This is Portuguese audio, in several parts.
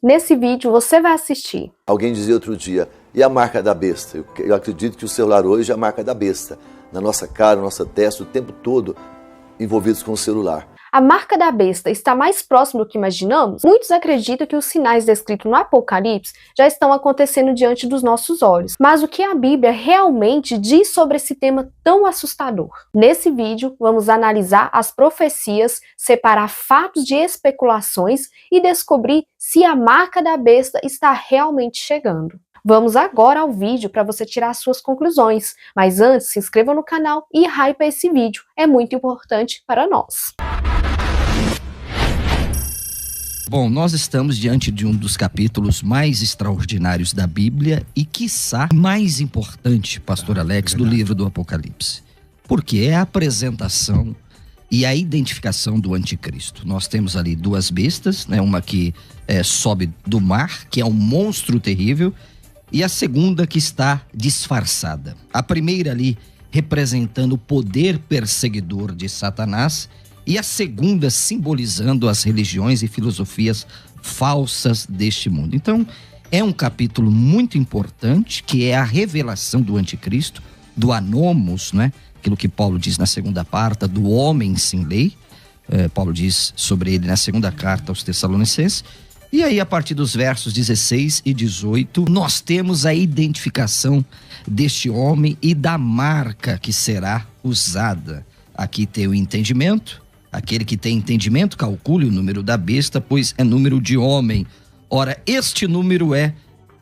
Nesse vídeo você vai assistir. Alguém dizia outro dia, e a marca da besta? Eu acredito que o celular hoje é a marca da besta. Na nossa cara, na nossa testa, o tempo todo envolvidos com o celular. A marca da besta está mais próximo do que imaginamos? Muitos acreditam que os sinais descritos no Apocalipse já estão acontecendo diante dos nossos olhos. Mas o que a Bíblia realmente diz sobre esse tema tão assustador? Nesse vídeo, vamos analisar as profecias, separar fatos de especulações e descobrir se a marca da besta está realmente chegando. Vamos agora ao vídeo para você tirar suas conclusões. Mas antes, se inscreva no canal e hype esse vídeo. É muito importante para nós. Bom, nós estamos diante de um dos capítulos mais extraordinários da Bíblia e, quiçá, mais importante, pastor Alex, do livro do Apocalipse. Porque é a apresentação e a identificação do anticristo. Nós temos ali duas bestas, né? Uma que sobe do mar, que é um monstro terrível, e a segunda que está disfarçada. A primeira ali representando o poder perseguidor de Satanás, e a segunda simbolizando as religiões e filosofias falsas deste mundo. Então, é um capítulo muito importante, que é a revelação do anticristo, do anomos, né? Aquilo que Paulo diz na segunda carta, do homem sem lei. Paulo diz sobre ele na segunda carta aos Tessalonicenses. E aí, a partir dos versos 16 e 18, nós temos a identificação deste homem e da marca que será usada. Aqui tem o entendimento. Aquele que tem entendimento, calcule o número da besta, pois é número de homem. Ora, este número é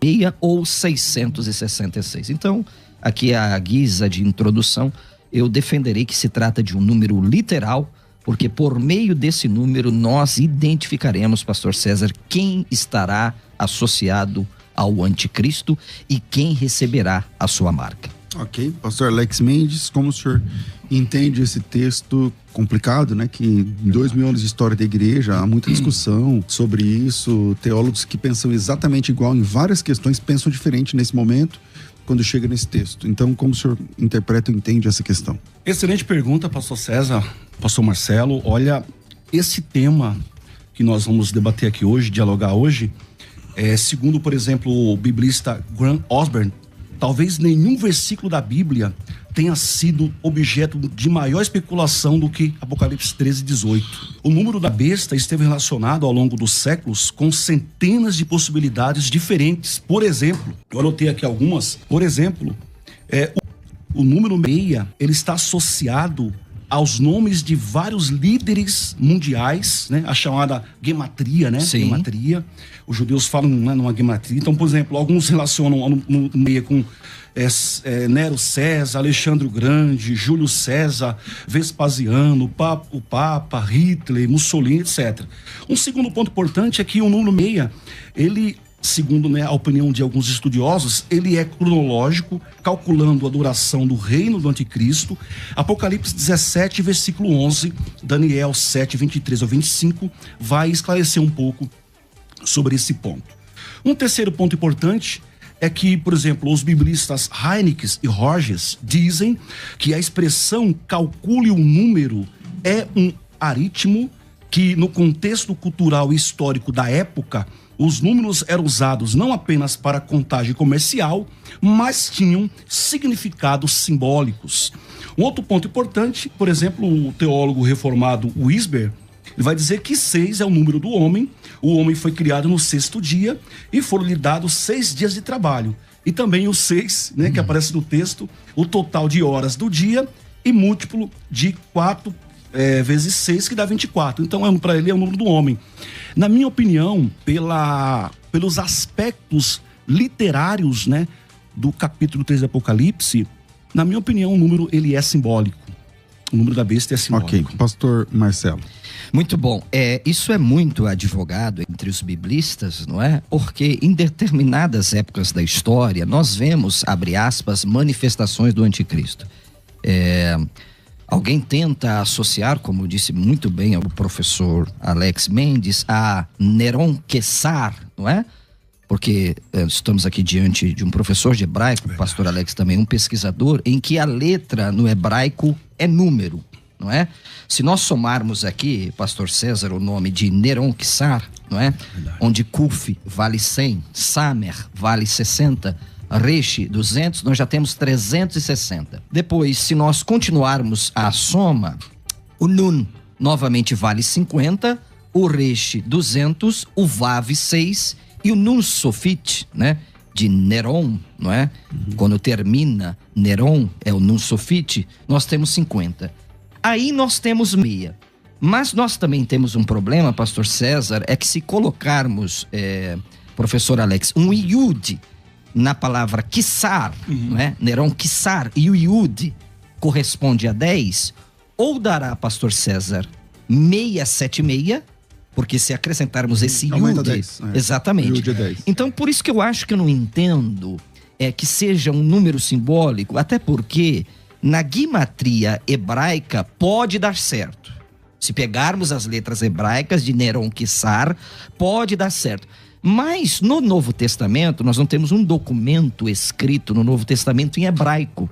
6 ou 666. Então, aqui a guisa de introdução, eu defenderei que se trata de um número literal, porque por meio desse número nós identificaremos, pastor César, quem estará associado ao anticristo e quem receberá a sua marca. Ok, pastor Alex Mendes, como o senhor entende esse texto complicado, né? Que em 2000 anos de história da igreja há muita discussão sobre isso, teólogos que pensam exatamente igual em várias questões, pensam diferente nesse momento, quando chega nesse texto. Então, como o senhor interpreta e entende essa questão? Excelente pergunta, pastor César, pastor Marcelo. Olha, esse tema que nós vamos debater aqui hoje, dialogar hoje, segundo, por exemplo, o biblista Graham Osborne, talvez nenhum versículo da Bíblia tenha sido objeto de maior especulação do que Apocalipse 13, 18. O número da besta esteve relacionado ao longo dos séculos com centenas de possibilidades diferentes. Por exemplo, eu anotei aqui algumas. Por exemplo, o número 6, ele está associado aos nomes de vários líderes mundiais, né? A chamada gematria, né? Sim. Gematria. Os judeus falam, né, numa gematria. Então, por exemplo, alguns relacionam no meio com Nero César, Alexandre o Grande, Júlio César, Vespasiano, o Papa, Hitler, Mussolini, etc. Um segundo ponto importante é que o número 6, ele, segundo, né, a opinião de alguns estudiosos, ele é cronológico, calculando a duração do reino do anticristo. Apocalipse 17, versículo 11, Daniel 7, 23 ao 25, vai esclarecer um pouco sobre esse ponto. Um terceiro ponto importante é que, por exemplo, os biblistas Heineken e Rogers dizem que a expressão calcule o número é um aritmo que, no contexto cultural e histórico da época, os números eram usados não apenas para contagem comercial, mas tinham significados simbólicos. Um outro ponto importante, por exemplo, o teólogo reformado Wisber, ele vai dizer que 6 é o número do homem. O homem foi criado no 6º dia e foram-lhe dados 6 dias de trabalho. E também o 6, né, que aparece no texto, o total de horas do dia e múltiplo de 4 vezes 6, que dá 24. Então, para ele é o número do homem. Na minha opinião, pelos aspectos literários, né, do capítulo 3 do Apocalipse, na minha opinião, o número ele é simbólico. O número da besta é simbólico. Ok, pastor Marcelo. Muito bom. Isso é muito advogado entre os biblistas, não é? Porque em determinadas épocas da história, nós vemos, abre aspas, manifestações do anticristo. Alguém tenta associar, como disse muito bem o professor Alex Mendes, a Neron Quessar, não é? Porque estamos aqui diante de um professor de hebraico, o pastor Alex também, um pesquisador, em que a letra no hebraico é número. não é? Se nós somarmos aqui, pastor César, o nome de Neron Quissar, não é? Onde Kuf vale 100, Samer vale 60, Resh 200, nós já temos 360. Depois, se nós continuarmos a soma, o Nun novamente vale 50, o Resh 200, o Vav 6 e o Nun Sofit, né? De Neron, não é? Quando termina Neron, é o Nun Sofit, nós temos 50. Aí nós temos meia. Mas nós também temos um problema, pastor César, é que se colocarmos, professor Alex, um Yud na palavra Quissar, não é? Neron Quissar, e o Yud corresponde a 10, ou dará, pastor César, 676, porque se acrescentarmos esse aumenta Yud, 10, exatamente. Yud é 10. Então, por isso que eu acho que eu não entendo que seja um número simbólico, até porque na guimatria hebraica pode dar certo. Se pegarmos as letras hebraicas de Neron Quissar, pode dar certo. Mas no Novo Testamento, nós não temos um documento escrito no Novo Testamento em hebraico.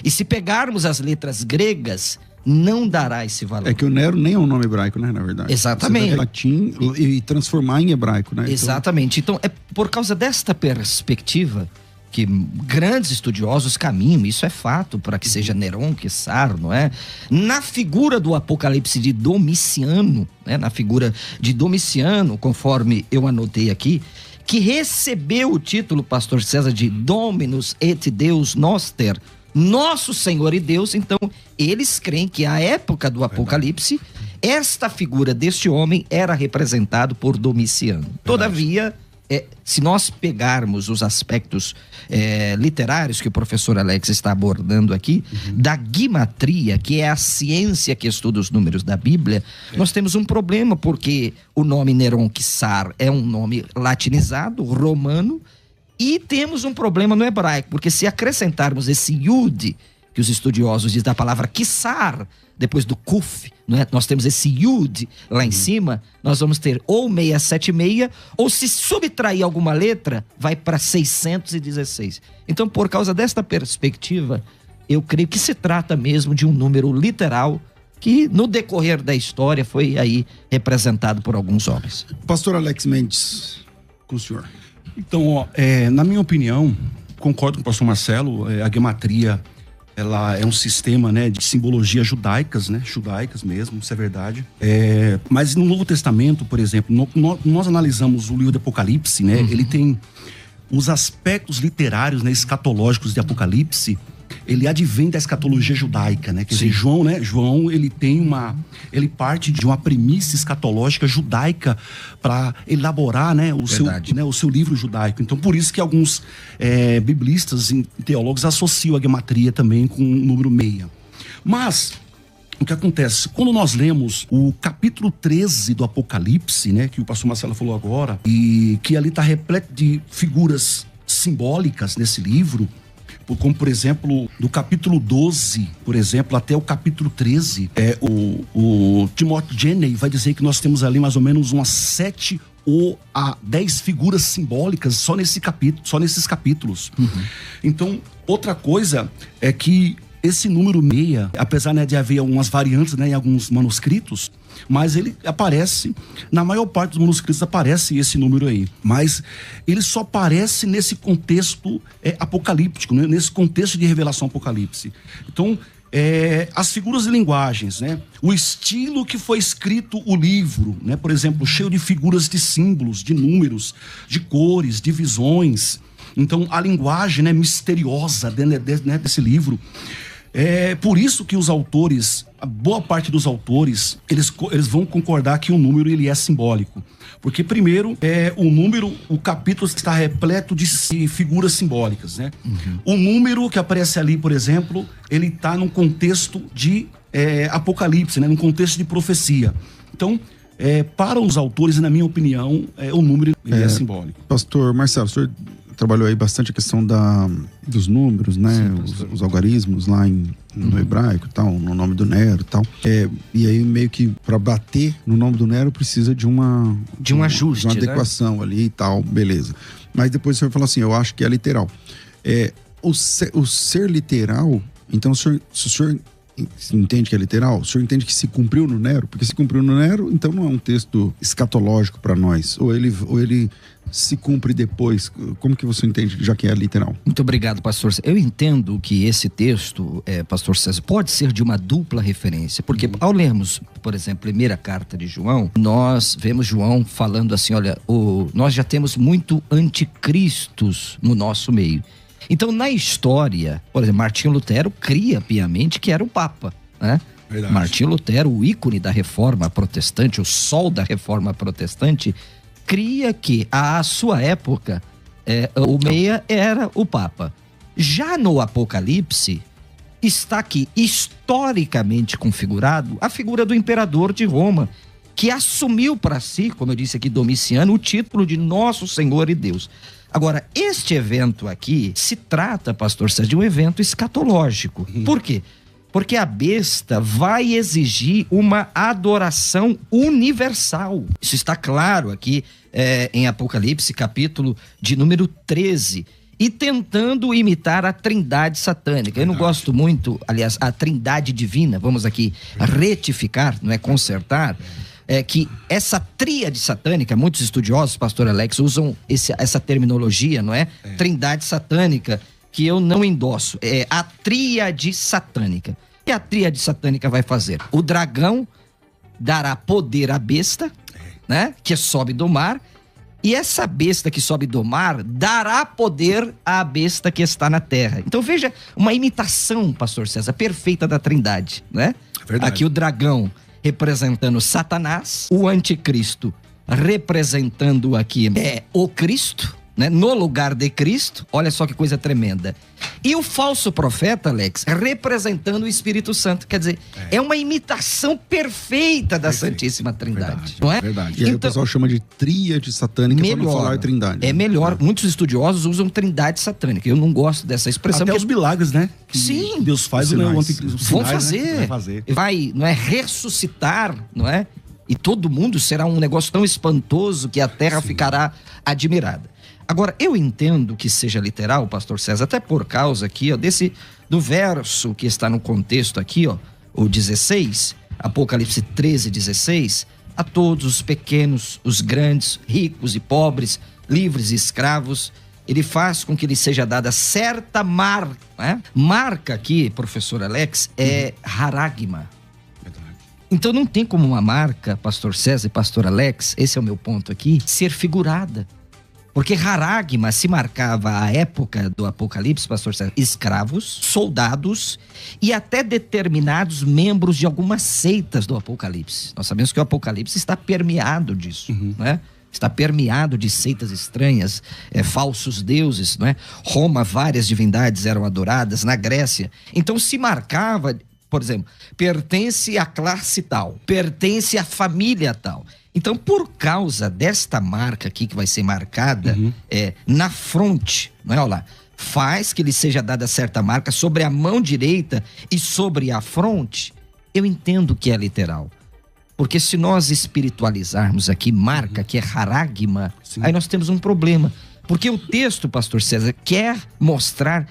E se pegarmos as letras gregas, não dará esse valor. É que o Nero nem é um nome hebraico, né, na verdade. Exatamente. Você vai latim e transformar em hebraico, né? Exatamente. Então, é por causa desta perspectiva que grandes estudiosos caminham, isso é fato, para que seja Neron Quissar, não é? Na figura do Apocalipse de Domiciano, né? Na figura de Domiciano, conforme eu anotei aqui, que recebeu o título, pastor César, de Dominus et Deus Noster, nosso Senhor e Deus. Então, eles creem que a época do Apocalipse, esta figura deste homem era representado por Domiciano. Todavia, se nós pegarmos os aspectos literários que o professor Alex está abordando aqui, da guimatria, que é a ciência que estuda os números da Bíblia, nós temos um problema, porque o nome Neron Quissar é um nome latinizado, romano, e temos um problema no hebraico, porque se acrescentarmos esse Yud, que os estudiosos dizem da palavra Quissar, depois do Kuf, não é? Nós temos esse Yud lá em cima, nós vamos ter ou 676, ou se subtrair alguma letra, vai para 616. Então, por causa desta perspectiva, eu creio que se trata mesmo de um número literal que, no decorrer da história, foi aí representado por alguns homens. Pastor Alex Mendes, com o senhor. Então, ó, na minha opinião, concordo com o pastor Marcelo, a gematria, ela é um sistema, né, de simbologia judaicas, né, judaicas mesmo, isso é verdade. Mas no Novo Testamento, por exemplo, nós analisamos o livro do Apocalipse, né, ele tem os aspectos literários, né, escatológicos de Apocalipse, ele advém da escatologia judaica, né? Quer dizer, João, ele parte de uma premissa escatológica judaica para elaborar, né, o seu livro judaico. Então, por isso que alguns biblistas e teólogos associam a gematria também com o número 6. Mas o que acontece? Quando nós lemos o capítulo 13 do Apocalipse, né, que o pastor Marcelo falou agora, e que ali está repleto de figuras simbólicas nesse livro, como, por exemplo, do capítulo 12, por exemplo, até o capítulo 13, o Timothy Jenney vai dizer que nós temos ali mais ou menos umas 7 ou a 10 figuras simbólicas só nesses capítulos. Então, outra coisa é que esse número 6, apesar, né, de haver algumas variantes, né, em alguns manuscritos, mas ele aparece, na maior parte dos manuscritos aparece esse número aí, mas ele só aparece nesse contexto apocalíptico, né, nesse contexto de revelação apocalipse. Então, as figuras e linguagens, né, o estilo que foi escrito o livro, né, por exemplo, cheio de figuras, de símbolos, de números, de cores, de visões. Então, a linguagem, né, misteriosa, né, desse livro. Por isso que os autores, a boa parte dos autores, eles vão concordar que o número ele é simbólico. Porque, primeiro, o capítulo está repleto de figuras simbólicas, né? O número que aparece ali, por exemplo, ele está num contexto de apocalipse, né? Num contexto de profecia. Então, para os autores, na minha opinião, o número ele é simbólico. Pastor Marcelo, o senhor trabalhou aí bastante a questão dos números, né? Sim, os algarismos lá no hebraico e tal, no nome do Nero e tal. E aí meio que para bater no nome do Nero precisa de um ajuste, de uma adequação, né, ali e tal, beleza. Mas depois o senhor falou assim, eu acho que é literal. O ser literal, então se o senhor entende que é literal? O senhor entende que se cumpriu no Nero? Porque se cumpriu no Nero, então não é um texto escatológico para nós. Ou ele se cumpre depois. Como que você entende, já que é literal? Muito obrigado, pastor. Eu entendo que esse texto, pastor César, pode ser de uma dupla referência, porque ao lermos, por exemplo, a primeira carta de João, nós vemos João falando assim, olha, nós já temos muito anticristos no nosso meio. Então, na história, por exemplo, Martinho Lutero cria piamente que era o Papa, né? Verdade. Martinho Lutero, o ícone da Reforma Protestante, o sol da Reforma Protestante, cria que à sua época o meia era o Papa. Já no Apocalipse está aqui historicamente configurado a figura do imperador de Roma, que assumiu para si, como eu disse aqui, Domiciano, o título de Nosso Senhor e Deus. Agora, este evento aqui se trata, pastor César, de um evento escatológico. Por quê? Porque a besta vai exigir uma adoração universal. Isso está claro aqui em Apocalipse, capítulo de número 13. E tentando imitar a trindade satânica. Eu não gosto muito, aliás, a trindade divina, vamos aqui retificar, não é consertar, que essa tríade satânica, muitos estudiosos, pastor Alex, usam essa terminologia, não é? Trindade satânica, que eu não endosso, é a tríade satânica. O que a tríade satânica vai fazer? O dragão dará poder à besta, né, que sobe do mar, e essa besta que sobe do mar dará poder à besta que está na terra. Então veja, uma imitação, pastor César, perfeita da trindade, né? Verdade. Aqui o dragão representando Satanás, o anticristo representando aqui o Cristo, né, no lugar de Cristo. Olha só que coisa tremenda. E o falso profeta, Alex, representando o Espírito Santo. Quer dizer, é uma imitação perfeita da Santíssima Trindade. Verdade, não é? verdade. E aí o pessoal chama de tríade satânica para não falar trindade. É melhor. Muitos estudiosos usam trindade satânica. Eu não gosto dessa expressão. Até os milagres, né? Que Sim. Deus faz, né? Vão fazer. Vai fazer. Vai, não é, ressuscitar, não é? E todo mundo será um negócio tão espantoso que a terra ficará admirada. Agora, eu entendo que seja literal, pastor César, até por causa aqui, ó, do verso que está no contexto aqui, ó, o 16, Apocalipse 13, 16, a todos os pequenos, os grandes, ricos e pobres, livres e escravos, ele faz com que lhe seja dada certa marca, né? Marca aqui, professor Alex, é haragma. Então não tem como uma marca, pastor César e pastor Alex, esse é o meu ponto aqui, ser figurada. Porque haragma se marcava à época do Apocalipse, pastor César, escravos, soldados e até determinados membros de algumas seitas do Apocalipse. Nós sabemos que o Apocalipse está permeado disso, né? Está permeado de seitas estranhas, falsos deuses, não é? Roma, várias divindades eram adoradas, na Grécia. Então se marcava, por exemplo, pertence à classe tal, pertence à família tal. Então, por causa desta marca aqui que vai ser marcada na fronte, não é? Olha lá, faz que lhe seja dada certa marca sobre a mão direita e sobre a fronte, eu entendo que é literal. Porque se nós espiritualizarmos aqui marca, que é haragma, aí nós temos um problema. Porque o texto, pastor César, quer mostrar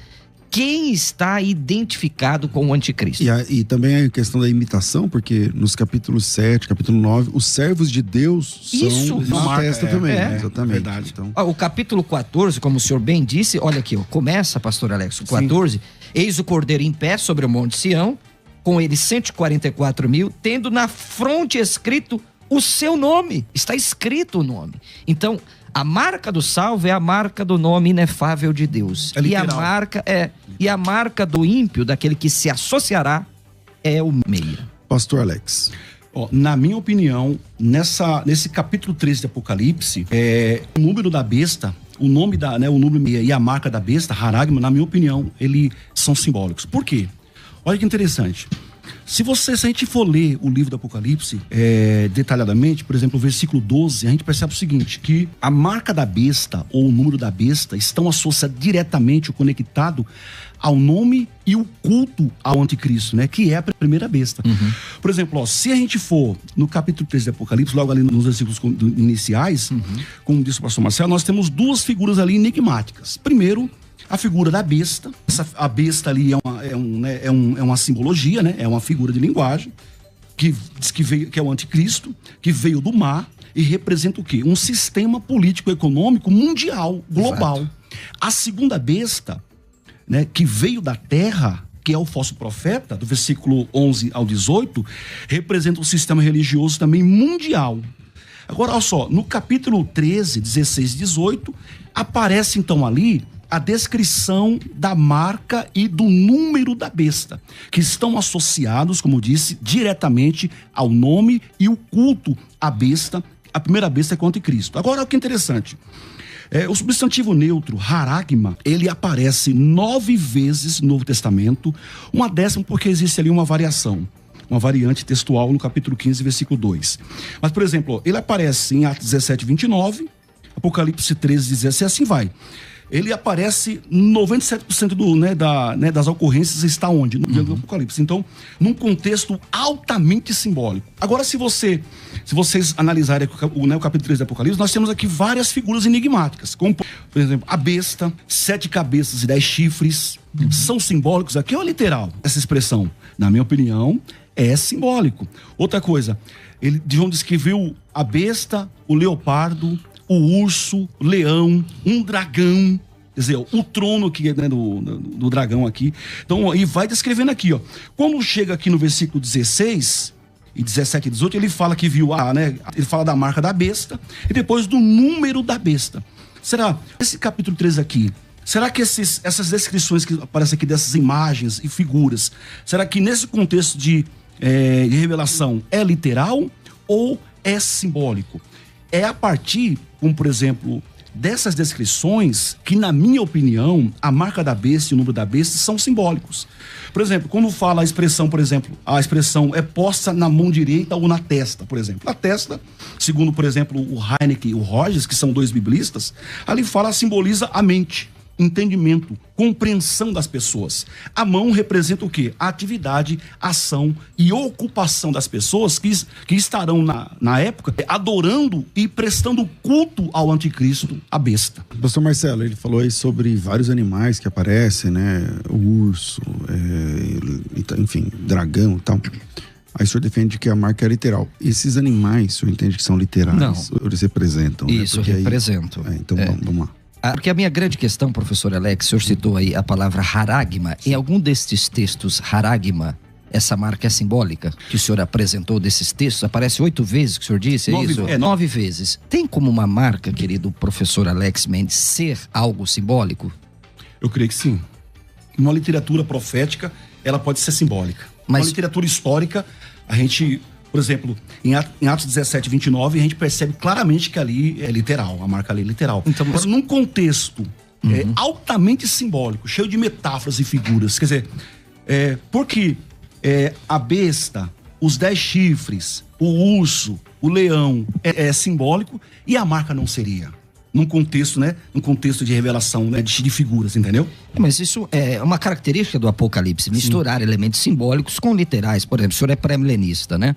quem está identificado com o anticristo. E também a questão da imitação, porque nos capítulos 7, capítulo 9, os servos de Deus são uma festa também. Exatamente. Verdade. Então, O capítulo 14, como o senhor bem disse, olha aqui, ó, começa, pastor Alex, o 14, eis o cordeiro em pé sobre o monte Sião, com ele 144 mil, tendo na fronte escrito o seu nome. Está escrito o nome. Então, a marca do salvo é a marca do nome inefável de Deus. E a marca do ímpio, daquele que se associará, é o meia. pastor Alex. Na minha opinião, nesse capítulo 13 de Apocalipse, o número da besta, o nome o número e a marca da besta, haragma, na minha opinião, eles são simbólicos. Por quê? Olha que interessante. Se a gente for ler o livro do Apocalipse detalhadamente, por exemplo, o versículo 12, a gente percebe o seguinte, que a marca da besta ou o número da besta estão associados diretamente, conectado ao nome e o culto ao anticristo, né? Que é a primeira besta. Por exemplo, se a gente for no capítulo 13 do Apocalipse, logo ali nos versículos iniciais, como disse o pastor Marcelo, nós temos duas figuras ali enigmáticas. Primeiro, a figura da besta. A besta ali é uma simbologia, né? É uma figura de linguagem que diz que veio, que é o anticristo, que veio do mar e representa o quê? Um sistema político-econômico mundial, global. Exato. A segunda besta, né, que veio da terra, que é o falso profeta, do versículo 11 ao 18, representa um sistema religioso também mundial. Agora, olha só, no capítulo 13, 16 e 18, aparece então ali a descrição da marca e do número da besta, que estão associados, como eu disse, diretamente ao nome e o culto à besta. A primeira besta é com o anticristo. Agora, o que é interessante, o substantivo neutro, haragma, ele aparece 9 vezes no Novo Testamento, uma décima porque existe ali uma variação, uma variante textual no capítulo 15, versículo 2. Mas, por exemplo, ele aparece em Atos 17, 29, Apocalipse 13, 17, assim vai. Ele aparece 97% das ocorrências está onde? No dia do Apocalipse. Então, num contexto altamente simbólico. Agora, se vocês analisarem o capítulo 3 do Apocalipse, nós temos aqui várias figuras enigmáticas, como, por exemplo, a besta, 7 cabeças e 10 chifres, são simbólicos aqui ou é literal? Essa expressão, na minha opinião, é simbólico. Outra coisa, João descreveu a besta, o leopardo, o urso, o leão, um dragão, quer dizer, o trono aqui, né, do dragão aqui. Então, e vai descrevendo aqui, ó. Quando chega aqui no versículo 16 e 17 e 18, ele fala que viu ele fala da marca da besta e depois do número da besta. Será, esse capítulo 3 aqui, será que essas descrições que aparecem aqui dessas imagens e figuras, será que nesse contexto de revelação é literal ou é simbólico? É a partir, como por exemplo, dessas descrições que, na minha opinião, a marca da besta e o número da besta são simbólicos. Por exemplo, quando fala a expressão, por exemplo, a expressão é posta na mão direita ou na testa, por exemplo. Na testa, segundo, por exemplo, o Heineken e o Rogers, que são 2 biblistas, ali simboliza a mente, entendimento, compreensão das pessoas. A mão representa o quê? A atividade, ação e ocupação das pessoas que estarão na época adorando e prestando culto ao anticristo, a besta. Pastor Marcelo, ele falou aí sobre vários animais que aparecem, né? O urso, enfim, dragão e tal. Aí o senhor defende que a marca é literal. Esses animais, o senhor entende que são literais? Não. Eles representam? Isso, né? representam. Então vamos lá. Porque a minha grande questão, professor Alex, o senhor citou aí a palavra haragma. Em algum destes textos, haragma, essa marca é simbólica que o senhor apresentou desses textos? Aparece 8 vezes que o senhor disse, é isso? 9 vezes. Tem como uma marca, querido professor Alex Mendes, ser algo simbólico? Eu creio que sim. Uma literatura profética, ela pode ser simbólica. Mas uma literatura histórica, a gente... Por exemplo, em Atos 17, 29, a gente percebe claramente que ali é literal, a marca ali é literal. Então, mas num contexto altamente simbólico, cheio de metáforas e figuras, quer dizer, porque a besta, os 10 chifres, o urso, o leão é simbólico e a marca não seria. Num contexto, né? Num contexto de revelação, né? De figuras, entendeu? Mas isso é uma característica do Apocalipse, misturar elementos simbólicos com literais. Por exemplo, o senhor é pré-milenista, né?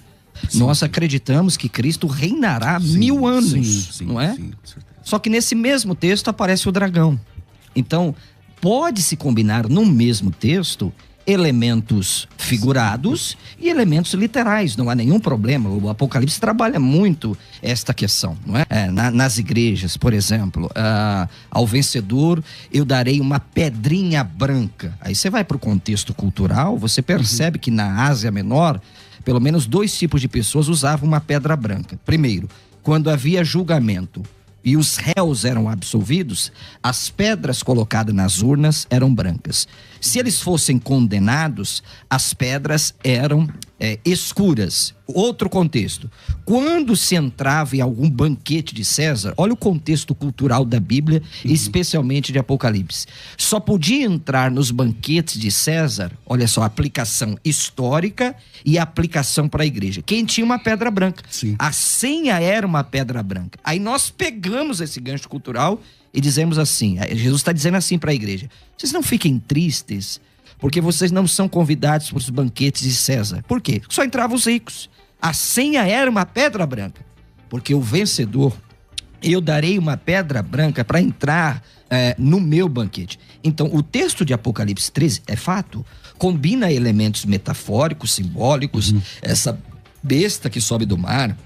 Sim, nós acreditamos que Cristo reinará 1000 anos, não é? Sim, com certeza. Só que nesse mesmo texto aparece o dragão. Então, pode-se combinar no mesmo texto elementos figurados e elementos literais, não há nenhum problema. O Apocalipse trabalha muito esta questão, não é? Nas igrejas, por exemplo, ao vencedor eu darei uma pedrinha branca. Aí você vai para o contexto cultural, você percebe que na Ásia Menor, pelo menos 2 tipos de pessoas usavam uma pedra branca. Primeiro, quando havia julgamento e os réus eram absolvidos, as pedras colocadas nas urnas eram brancas. Se eles fossem condenados, as pedras eram escuras. Outro contexto. Quando se entrava em algum banquete de César, olha o contexto cultural da Bíblia, especialmente de Apocalipse. Só podia entrar nos banquetes de César, olha só, a aplicação histórica e a aplicação para a igreja. Quem tinha uma pedra branca. Sim. A senha era uma pedra branca. Aí nós pegamos esse gancho cultural e dizemos assim, Jesus está dizendo assim para a igreja: vocês não fiquem tristes porque vocês não são convidados para os banquetes de César. Por quê? Só entravam os ricos. A senha era uma pedra branca, porque o vencedor eu darei uma pedra branca para entrar no meu banquete. Então, o texto de Apocalipse 13, é fato, combina elementos metafóricos, simbólicos, essa besta que sobe do mar,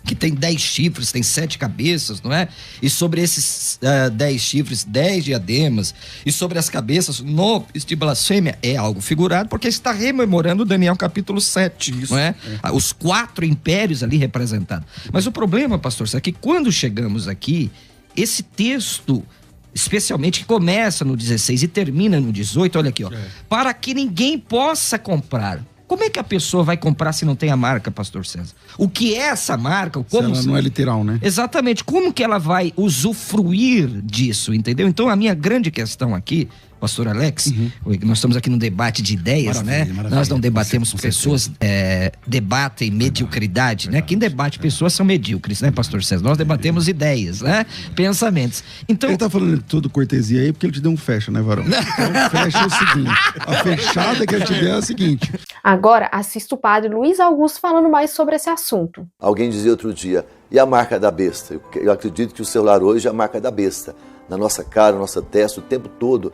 que tem 10 chifres, tem 7 cabeças, não é? E sobre esses 10 chifres, 10 diademas, e sobre as cabeças, nomes de blasfêmia, é algo figurado, porque está rememorando Daniel capítulo 7, não é? Os 4 impérios ali representados. Mas o problema, pastor, é que quando chegamos aqui, esse texto, especialmente que começa no 16 e termina no 18, olha aqui, ó, para que ninguém possa comprar. Como é que a pessoa vai comprar se não tem a marca, pastor César? O que é essa marca? Como se ela não é literal, né? Exatamente. Como que ela vai usufruir disso, entendeu? Então, a minha grande questão aqui, pastor Alex, nós estamos aqui num debate de ideias, maravilha. Nós não debatemos pessoas, debatem mediocridade, né? Quem debate pessoas são medíocres, né, pastor César? Nós debatemos ideias, né? Pensamentos. Então... Ele tá falando de tudo cortesia aí porque ele te deu um fecha, né, Varão? Então, fecha é o seguinte, a fechada que ele te deu é a seguinte. Agora, assista o padre Luiz Augusto falando mais sobre esse assunto. Alguém dizia outro dia, e a marca da besta? Eu acredito que o celular hoje é a marca da besta. Na nossa cara, na nossa testa, o tempo todo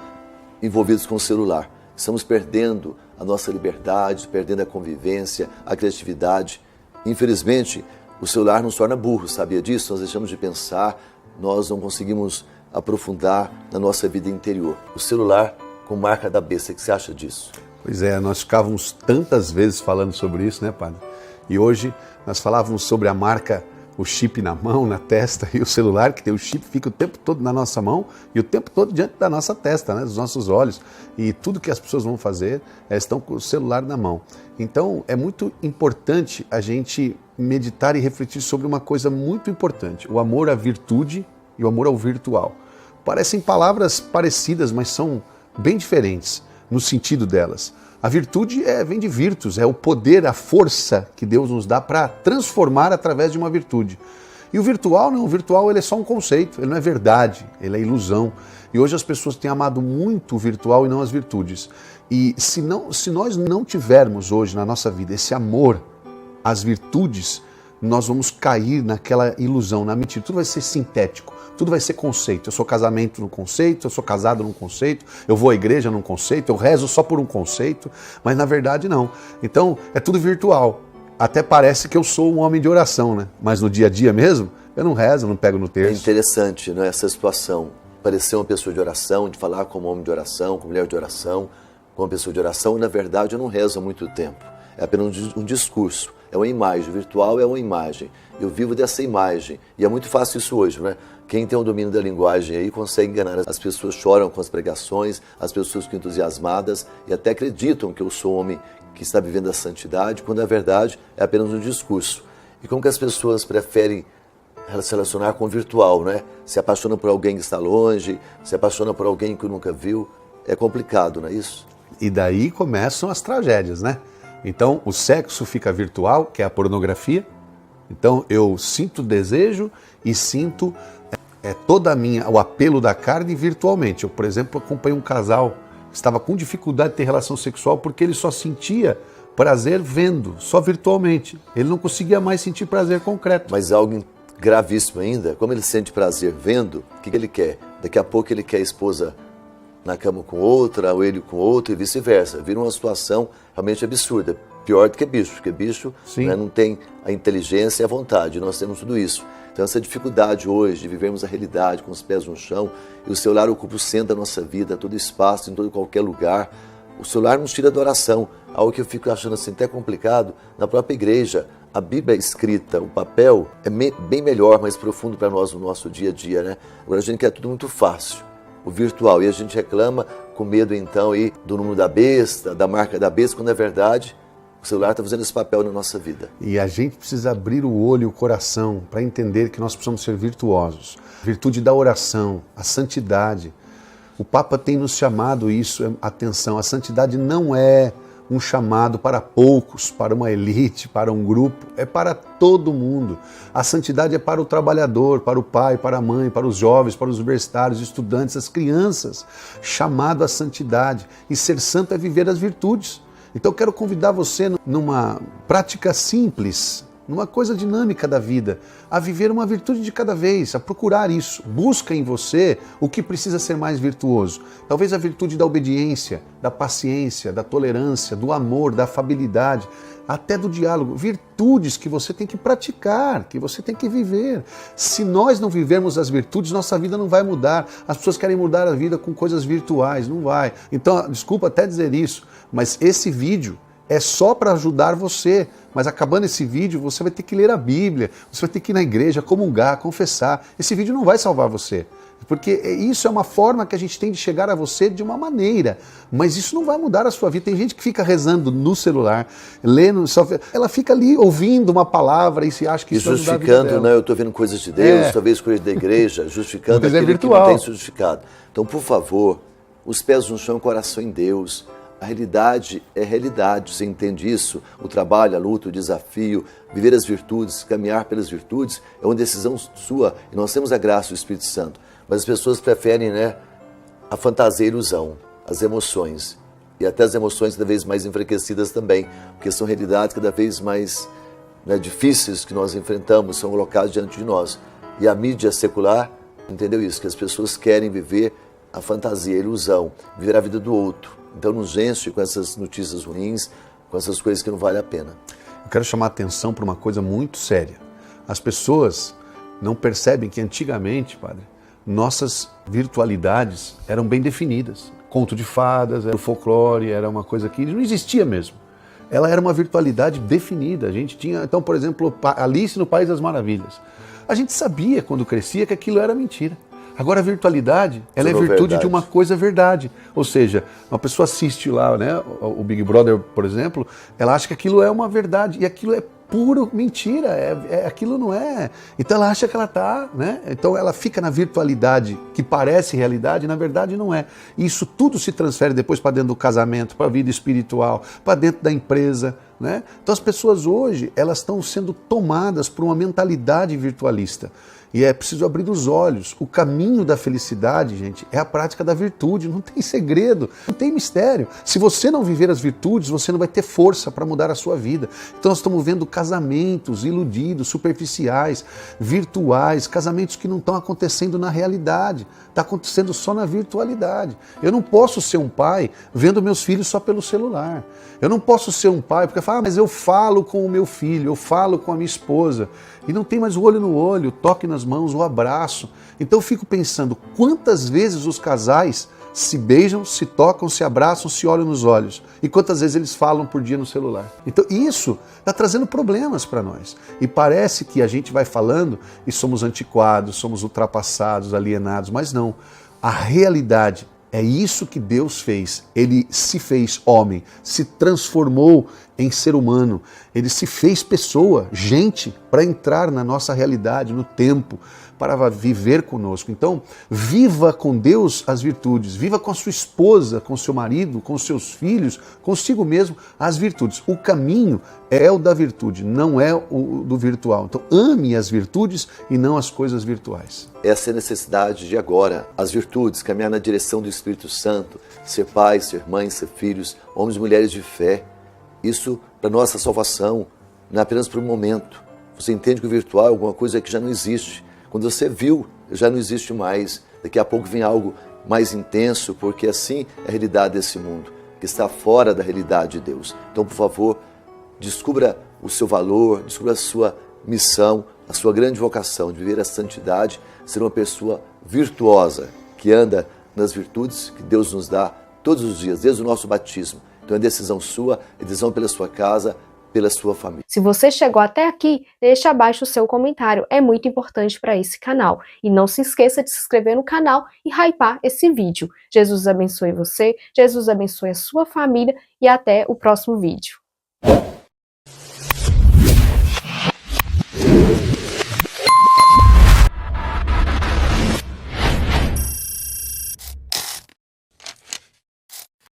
envolvidos com o celular. Estamos perdendo a nossa liberdade, perdendo a convivência, a criatividade. Infelizmente, o celular nos torna burros, sabia disso? Nós deixamos de pensar, nós não conseguimos aprofundar na nossa vida interior. O celular com marca da besta, o que você acha disso? Pois é, nós ficávamos tantas vezes falando sobre isso, né, padre? E hoje nós falávamos sobre a marca, o chip na mão, na testa, e o celular que tem o chip fica o tempo todo na nossa mão e o tempo todo diante da nossa testa, né, dos nossos olhos. E tudo que as pessoas vão fazer estão com o celular na mão. Então é muito importante a gente meditar e refletir sobre uma coisa muito importante, o amor à virtude e o amor ao virtual. Parecem palavras parecidas, mas são bem diferentes no sentido delas. A virtude vem de virtus, é o poder, a força que Deus nos dá para transformar através de uma virtude. E o virtual não, o virtual ele é só um conceito, ele não é verdade, ele é ilusão. E hoje as pessoas têm amado muito o virtual e não as virtudes. E se nós não tivermos hoje na nossa vida esse amor às virtudes, nós vamos cair naquela ilusão, na mentira. Tudo vai ser sintético, tudo vai ser conceito. Eu sou casamento num conceito, eu sou casado num conceito, eu vou à igreja num conceito, eu rezo só por um conceito, mas na verdade não. Então é tudo virtual. Até parece que eu sou um homem de oração, né? Mas no dia a dia mesmo, eu não rezo, eu não pego no terço. É interessante, né, essa situação. Parecer uma pessoa de oração, de falar como homem de oração, como mulher de oração, como uma pessoa de oração, e na verdade eu não rezo há muito tempo. É apenas um discurso. É uma imagem, o virtual é uma imagem. Eu vivo dessa imagem. E é muito fácil isso hoje, né? Quem tem o domínio da linguagem aí consegue enganar. As pessoas choram com as pregações, as pessoas ficam entusiasmadas e até acreditam que eu sou um homem que está vivendo a santidade, quando na verdade é apenas um discurso. E como que as pessoas preferem se relacionar com o virtual, né? Se apaixonam por alguém que está longe, se apaixonam por alguém que nunca viu. É complicado, não é isso? E daí começam as tragédias, né? Então, o sexo fica virtual, que é a pornografia. Então, eu sinto desejo e sinto o apelo da carne virtualmente. Eu, por exemplo, acompanhei um casal que estava com dificuldade de ter relação sexual porque ele só sentia prazer vendo, só virtualmente. Ele não conseguia mais sentir prazer concreto. Mas algo gravíssimo ainda, como ele sente prazer vendo, o que ele quer? Daqui a pouco ele quer a esposa na cama com outra, ou ele com outro e vice-versa. Vira uma situação realmente absurda. Pior do que bicho, porque bicho, né, não tem a inteligência e a vontade. Nós temos tudo isso. Então essa dificuldade hoje de vivermos a realidade com os pés no chão, e o celular ocupa o centro da nossa vida, todo espaço, em todo qualquer lugar. O celular nos tira da oração, algo que eu fico achando assim até complicado na própria igreja. A Bíblia escrita, o papel, é bem melhor, mais profundo para nós no nosso dia a dia, né? Agora a gente quer tudo muito fácil, o virtual, e a gente reclama com medo então aí do número da besta, da marca da besta, quando é verdade o celular está fazendo esse papel na nossa vida. E a gente precisa abrir o olho e o coração para entender que nós precisamos ser virtuosos. Virtude da oração, a santidade. O Papa tem nos chamado isso, atenção, a santidade não é um chamado para poucos, para uma elite, para um grupo, é para todo mundo. A santidade é para o trabalhador, para o pai, para a mãe, para os jovens, para os universitários, estudantes, as crianças. Chamado à santidade. E ser santo é viver as virtudes. Então eu quero convidar você numa prática simples numa coisa dinâmica da vida, a viver uma virtude de cada vez, a procurar isso. Busca em você o que precisa ser mais virtuoso. Talvez a virtude da obediência, da paciência, da tolerância, do amor, da afabilidade, até do diálogo. Virtudes que você tem que praticar, que você tem que viver. Se nós não vivermos as virtudes, nossa vida não vai mudar. As pessoas querem mudar a vida com coisas virtuais, não vai. Então, desculpa até dizer isso, mas esse vídeo é só para ajudar você. Mas acabando esse vídeo, você vai ter que ler a Bíblia, você vai ter que ir na igreja, comungar, confessar. Esse vídeo não vai salvar você. Porque isso é uma forma que a gente tem de chegar a você de uma maneira, mas isso não vai mudar a sua vida. Tem gente que fica rezando no celular, lendo, ela fica ali ouvindo uma palavra e se acha que isso vai mudar a vida justificando, dela. Eu estou vendo coisas de Deus, talvez coisas da igreja, justificando Mas aquilo que não virtual. tem se justificado. Então, por favor, os pés no chão e o coração em Deus. A realidade é realidade, você entende isso? O trabalho, a luta, o desafio, viver as virtudes, caminhar pelas virtudes é uma decisão sua e nós temos a graça do Espírito Santo. Mas as pessoas preferem, a fantasia e a ilusão, as emoções. E até as emoções cada vez mais enfraquecidas também, porque são realidades cada vez mais difíceis que nós enfrentamos, são colocadas diante de nós. E a mídia secular entendeu isso, que as pessoas querem viver a fantasia, a ilusão, viver a vida do outro. Então nos enche com essas notícias ruins, com essas coisas que não valem a pena. Eu quero chamar a atenção para uma coisa muito séria. As pessoas não percebem que antigamente, padre, nossas virtualidades eram bem definidas. Conto de fadas, era o folclore, era uma coisa que não existia mesmo. Ela era uma virtualidade definida. A gente tinha, então, por exemplo, Alice no País das Maravilhas. A gente sabia quando crescia que aquilo era mentira. Agora a virtualidade, ela é virtude de uma coisa verdade. Ou seja, uma pessoa assiste lá, o Big Brother, por exemplo, ela acha que aquilo é uma verdade e aquilo é puro mentira, aquilo não é. Então ela acha que ela está, Então ela fica na virtualidade que parece realidade, na verdade não é. E isso tudo se transfere depois para dentro do casamento, para a vida espiritual, para dentro da empresa, Então as pessoas hoje, elas estão sendo tomadas por uma mentalidade virtualista. E é preciso abrir os olhos. O caminho da felicidade, gente, é a prática da virtude. Não tem segredo, não tem mistério. Se você não viver as virtudes, você não vai ter força para mudar a sua vida. Então nós estamos vendo casamentos iludidos, superficiais, virtuais, casamentos que não estão acontecendo na realidade. Está acontecendo só na virtualidade. Eu não posso ser um pai vendo meus filhos só pelo celular. Eu não posso ser um pai porque fala, mas eu falo com o meu filho, eu falo com a minha esposa. E não tem mais o olho no olho, o toque nas mãos, o abraço. Então eu fico pensando, quantas vezes os casais se beijam, se tocam, se abraçam, se olham nos olhos. E quantas vezes eles falam por dia no celular. Então isso está trazendo problemas para nós. E parece que a gente vai falando e somos antiquados, somos ultrapassados, alienados, mas não. A realidade é isso que Deus fez. Ele se fez homem, se transformou em ser humano. Ele se fez pessoa, gente, para entrar na nossa realidade, no tempo, para viver conosco. Então, viva com Deus as virtudes, viva com a sua esposa, com o seu marido, com os seus filhos, consigo mesmo, as virtudes. O caminho é o da virtude, não é o do virtual. Então, ame as virtudes e não as coisas virtuais. Essa é a necessidade de agora. As virtudes, caminhar na direção do Espírito Santo, ser pai, ser mãe, ser filhos, homens e mulheres de fé. Isso para nossa salvação, não é apenas por um momento. Você entende que o virtual é alguma coisa que já não existe. Quando você viu, já não existe mais. Daqui a pouco vem algo mais intenso, porque assim é a realidade desse mundo, que está fora da realidade de Deus. Então, por favor, descubra o seu valor, descubra a sua missão, a sua grande vocação de viver a santidade, ser uma pessoa virtuosa, que anda nas virtudes que Deus nos dá todos os dias, desde o nosso batismo. Então é decisão sua, é decisão pela sua casa, pela sua família. Se você chegou até aqui, deixa abaixo o seu comentário, é muito importante para esse canal. E não se esqueça de se inscrever no canal e hypar esse vídeo. Jesus abençoe você, Jesus abençoe a sua família e até o próximo vídeo.